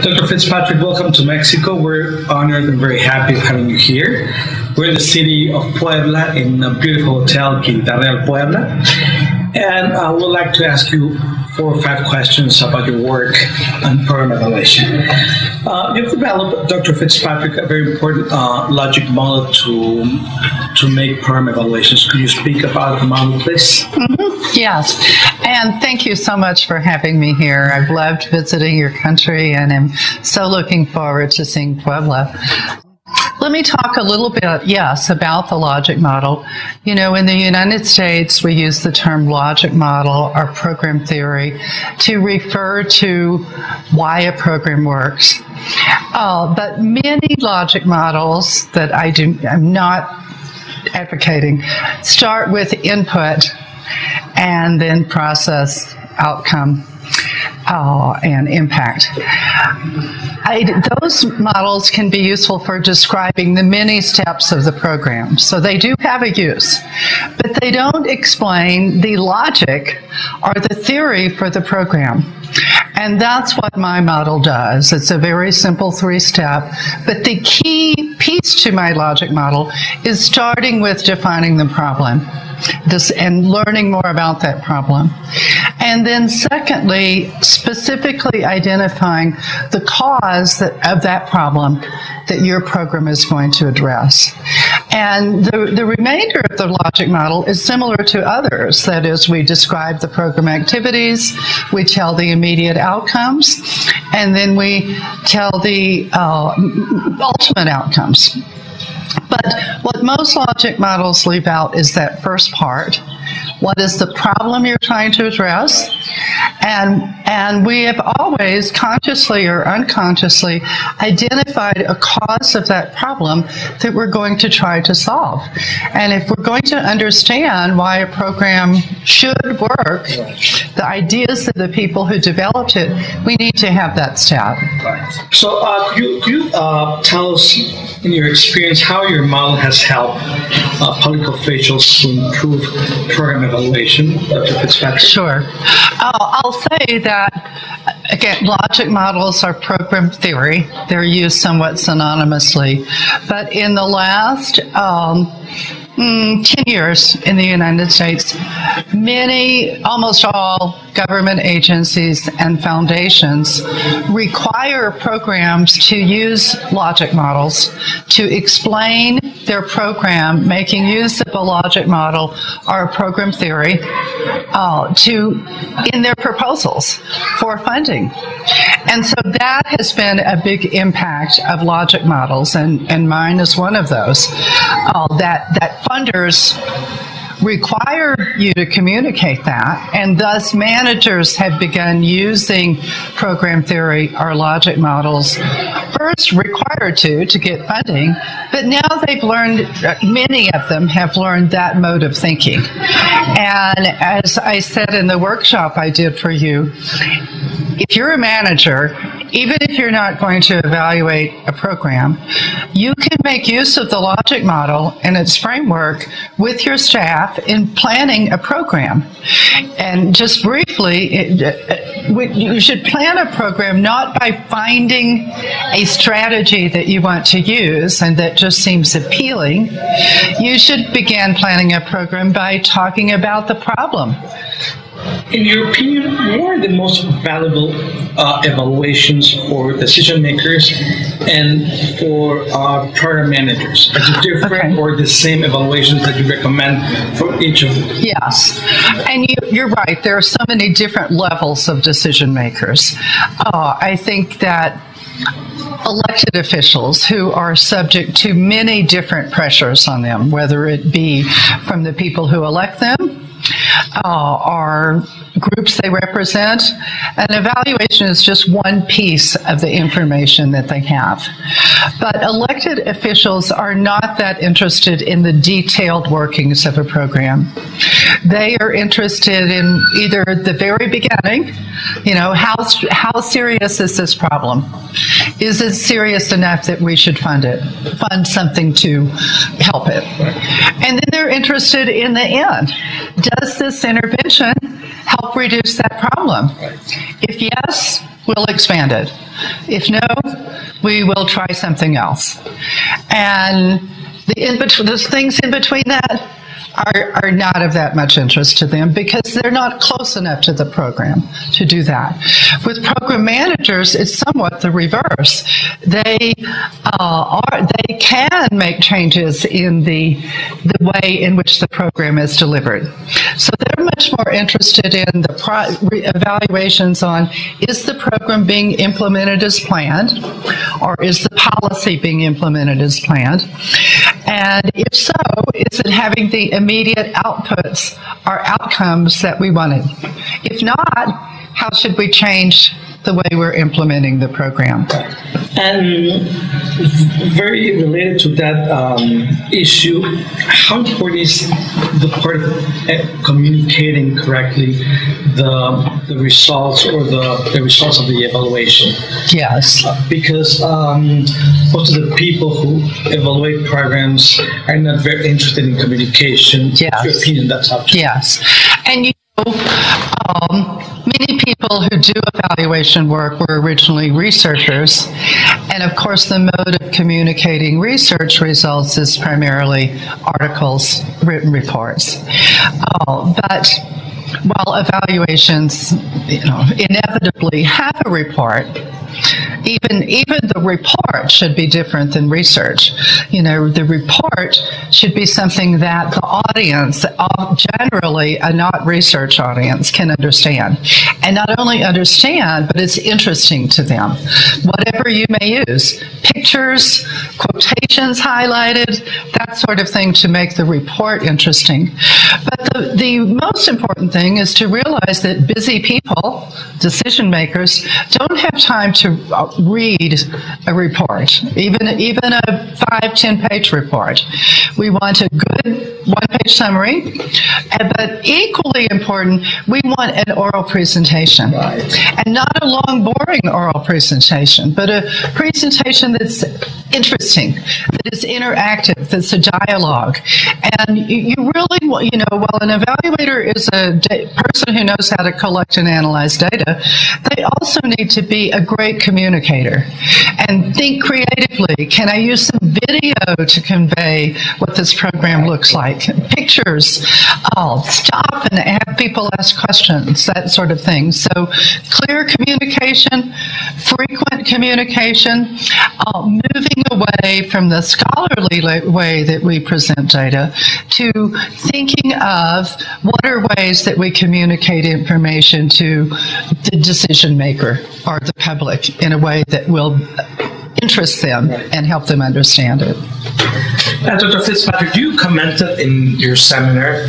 Dr. Fitzpatrick, welcome to Mexico. We're honored and very happy of having you here. We're in the city of Puebla in a beautiful hotel, Quinta Real, Puebla. And I would like to ask you 4 or 5 questions about your work on program evaluation. You've developed, Dr. Fitzpatrick, a very important logic model to make program evaluations. Could you speak about the model, please? Mm-hmm. Yes, and thank you so much for having me here. I've loved visiting your country and am so looking forward to seeing Puebla. Let me talk a little bit, yes, about the logic model. You know, in the United States, we use the term logic model or program theory to refer to why a program works. But many logic models that I'm not advocating start with input and then process, outcome, and impact. Those models can be useful for describing the many steps of the program. So they do have a use, but they don't explain the logic or the theory for the program. And that's what my model does. It's a very simple 3-step, but the key piece to my logic model is starting with defining the problem and learning more about that problem. And then secondly, specifically identifying the cause of that problem that your program is going to address. And the remainder of the logic model is similar to others. That is, we describe the program activities, we tell the immediate outcomes, and then we tell the ultimate outcomes. But what most logic models leave out is that first part. What is the problem you're trying to address? And we have always, consciously or unconsciously, identified a cause of that problem that we're going to try to solve. And if we're going to understand why a program should work, the ideas of the people who developed it, we need to have that step. So could you tell us, in your experience, how your model has helped public officials to improve program evaluation, Dr. Fitzpatrick? Sure. I'll say that, again, logic models are program theory. They're used somewhat synonymously. But in the last 10 years in the United States, almost all government agencies and foundations require programs to use logic models to explain their program, making use of a logic model or a program theory in their proposals for funding. And so that has been a big impact of logic models, and mine is one of those, that funders require you to communicate that, and thus managers have begun using program theory or logic models, first required to get funding, but now they've learned, many of them have learned that mode of thinking. And as I said in the workshop I did for you, if you're a manager, even if you're not going to evaluate a program, you can make use of the logic model and its framework with your staff in planning a program. And just briefly, you should plan a program not by finding a strategy that you want to use and that just seems appealing. You should begin planning a program by talking about the problem. In your opinion, what are the most valuable evaluations for decision makers and for program managers? Are they different or the same evaluations that you recommend for each of them? Yes, and you're right. There are so many different levels of decision makers. I think that elected officials who are subject to many different pressures on them, whether it be from the people who elect them, or groups they represent. An evaluation is just one piece of the information that they have. But elected officials are not that interested in the detailed workings of a program. They are interested in either the very beginning, how serious is this problem? Is it serious enough that we should fund something to help it? And then they're interested in the end. Does this intervention help reduce that problem? If yes, we'll expand it. If no, we will try something else. And the things in between that are not of that much interest to them because they're not close enough to the program to do that. With program managers, it's somewhat the reverse. They can make changes in the way in which the program is delivered. So they're much more interested in the evaluations on, is the program being implemented as planned, or is the policy being implemented as planned? And if so, is it having the immediate outputs or outcomes that we wanted? If not, how should we change the way we're implementing the program? And very related to that issue, how important is the part of communicating correctly the results or the results of the evaluation? Yes. Because most of the people who evaluate programs are not very interested in communication. Yes. What's your opinion on that subject? Yes. And many people who do evaluation work were originally researchers, and of course the mode of communicating research results is primarily articles, written reports. But while evaluations, inevitably have a report, even the report should be different than research. The report should be something that the audience, generally a not research audience, can understand. And not only understand, but it's interesting to them. Whatever you may use, pictures, quotations highlighted, that sort of thing to make the report interesting. But the most important thing is to realize that busy people, decision makers, don't have time to read a report, even a 5-10-page report. We want a good one-page summary, but equally important, we want an oral presentation. Right. And not a long, boring oral presentation, but a presentation that's interesting, that is interactive, that's a dialogue. And you really, while an evaluator is a person who knows how to collect and analyze data, they also need to be a great communicator and think creatively. Can I use some video to convey what this program looks like? Pictures. I'll stop and have people ask questions, that sort of thing. So clear communication, frequent communication, moving away from the scholarly way that we present data to thinking of what are ways that we communicate information to the decision maker or the public in a way that will interest them and help them understand it. Dr. Fitzpatrick, you commented in your seminar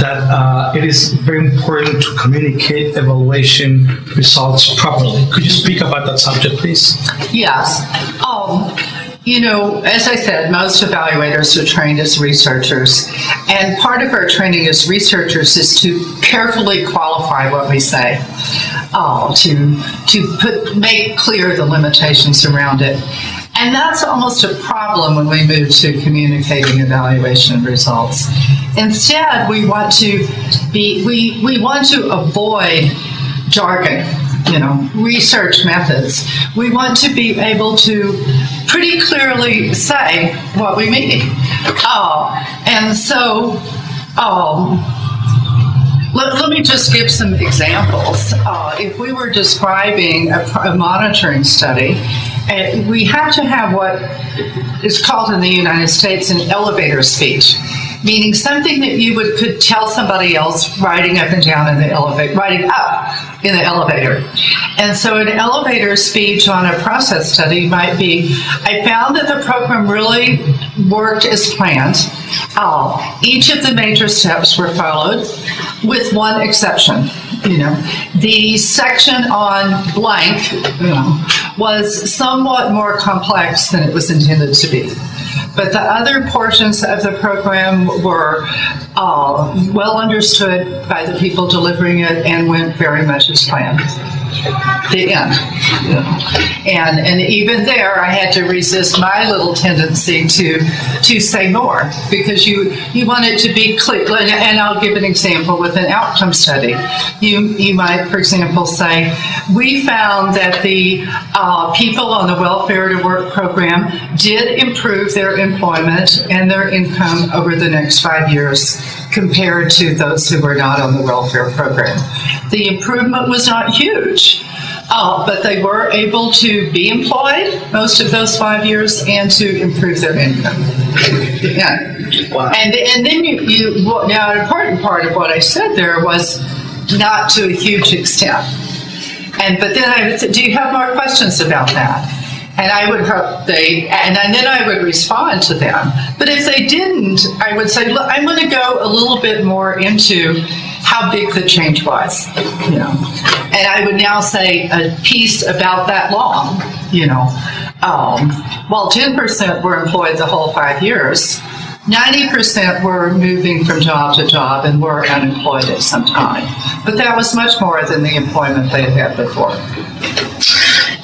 that it is very important to communicate evaluation results properly. Could you speak about that subject, please? Yes. As I said, most evaluators are trained as researchers, and part of our training as researchers is to carefully qualify what we say, to make clear the limitations around it. And that's almost a problem when we move to communicating evaluation results. Instead, we want to avoid jargon, research methods. We want to be able to pretty clearly say what we mean. Let me just give some examples. If we were describing a monitoring study, we have to have what is called in the United States an elevator speech, meaning something that you could tell somebody else riding up and down in the elevator, riding up in the elevator. And so an elevator speech on a process study might be, I found that the program really worked as planned. Each of the major steps were followed, with one exception. The section on blank, was somewhat more complex than it was intended to be. But the other portions of the program were well understood by the people delivering it and went very much as planned. The end. And even there, I had to resist my little tendency to say more, because you want it to be clear. And I'll give an example with an outcome study. You might, for example, say, we found that the people on the Welfare to Work program did improve their employment and their income over the next 5 years compared to those who were not on the welfare program. The improvement was not huge, but they were able to be employed most of those 5 years and to improve their income. Yeah. Wow. And then now an important part of what I said there was not to a huge extent. But then I would say, do you have more questions about that? And I would hope and then I would respond to them. But if they didn't, I would say, look, I'm going to go a little bit more into how big the change was, And I would now say a piece about that long, While 10% were employed the whole 5 years, 90% were moving from job to job and were unemployed at some time. But that was much more than the employment they had had before.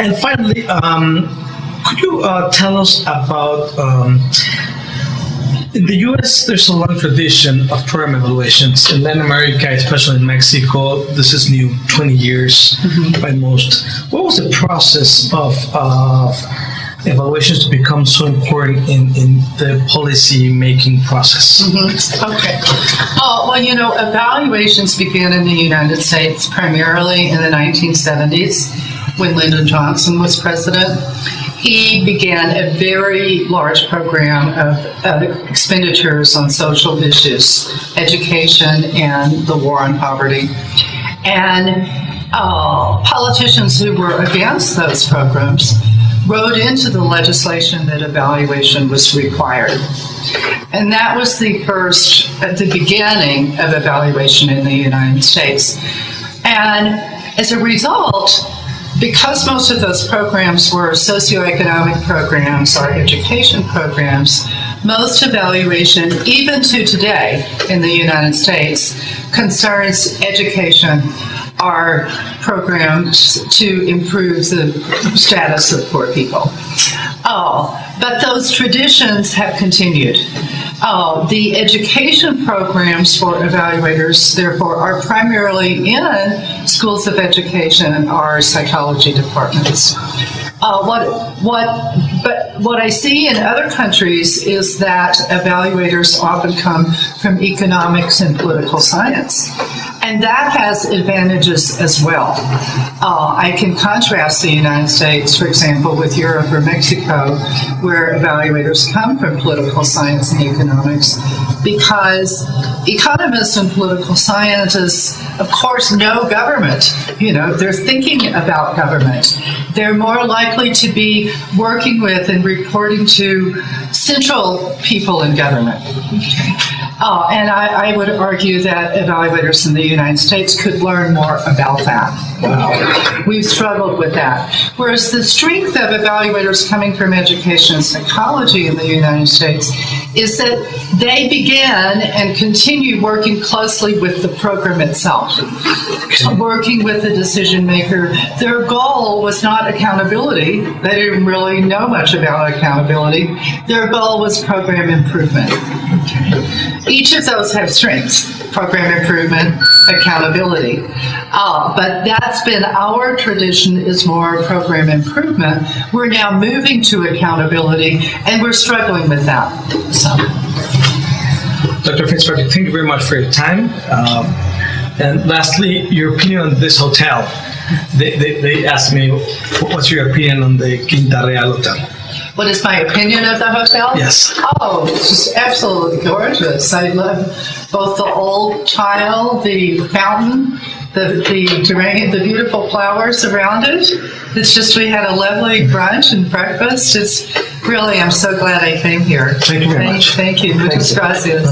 And finally, could you tell us about, in the U.S., there's a long tradition of program evaluations. In Latin America, especially in Mexico, this is new, 20 years by most. What was the process of evaluations to become so important in the policy-making process? Okay. Evaluations began in the United States primarily in the 1970s when Lyndon Johnson was president. He began a very large program of expenditures on social issues, education, and the war on poverty. And politicians who were against those programs wrote into the legislation that evaluation was required. And that was the beginning of evaluation in the United States. And as a result, because most of those programs were socioeconomic programs or education programs, most evaluation, even to today in the United States, concerns education or programs to improve the status of poor people. But those traditions have continued. The education programs for evaluators, therefore, are primarily in schools of education or psychology departments. What I see in other countries is that evaluators often come from economics and political science. And that has advantages as well. I can contrast the United States, for example, with Europe or Mexico, where evaluators come from political science and economics, because economists and political scientists, of course, know government. They're thinking about government. They're more likely to be working with and reporting to central people in government. And I would argue that evaluators in the United States could learn more about that. Wow. We've struggled with that. Whereas the strength of evaluators coming from education and psychology in the United States is that they began and continue working closely with the program itself, working with the decision maker. Their goal was not accountability. They didn't really know much about accountability. Their goal was program improvement. Each of those have strengths: program improvement, accountability. But that's been our tradition, is more program improvement. We're now moving to accountability, and we're struggling with that. So, Dr. Fitzpatrick, thank you very much for your time. And lastly, your opinion on this hotel. They asked me, what's your opinion on the Quinta Real Hotel? What is my opinion of the hotel? Yes. Oh, it's just absolutely gorgeous. I love both the old tile, the fountain, the beautiful flowers around it. It's just, we had a lovely brunch and breakfast. It's really, I'm so glad I came here. Thank you very much. Thank you. Muchas gracias.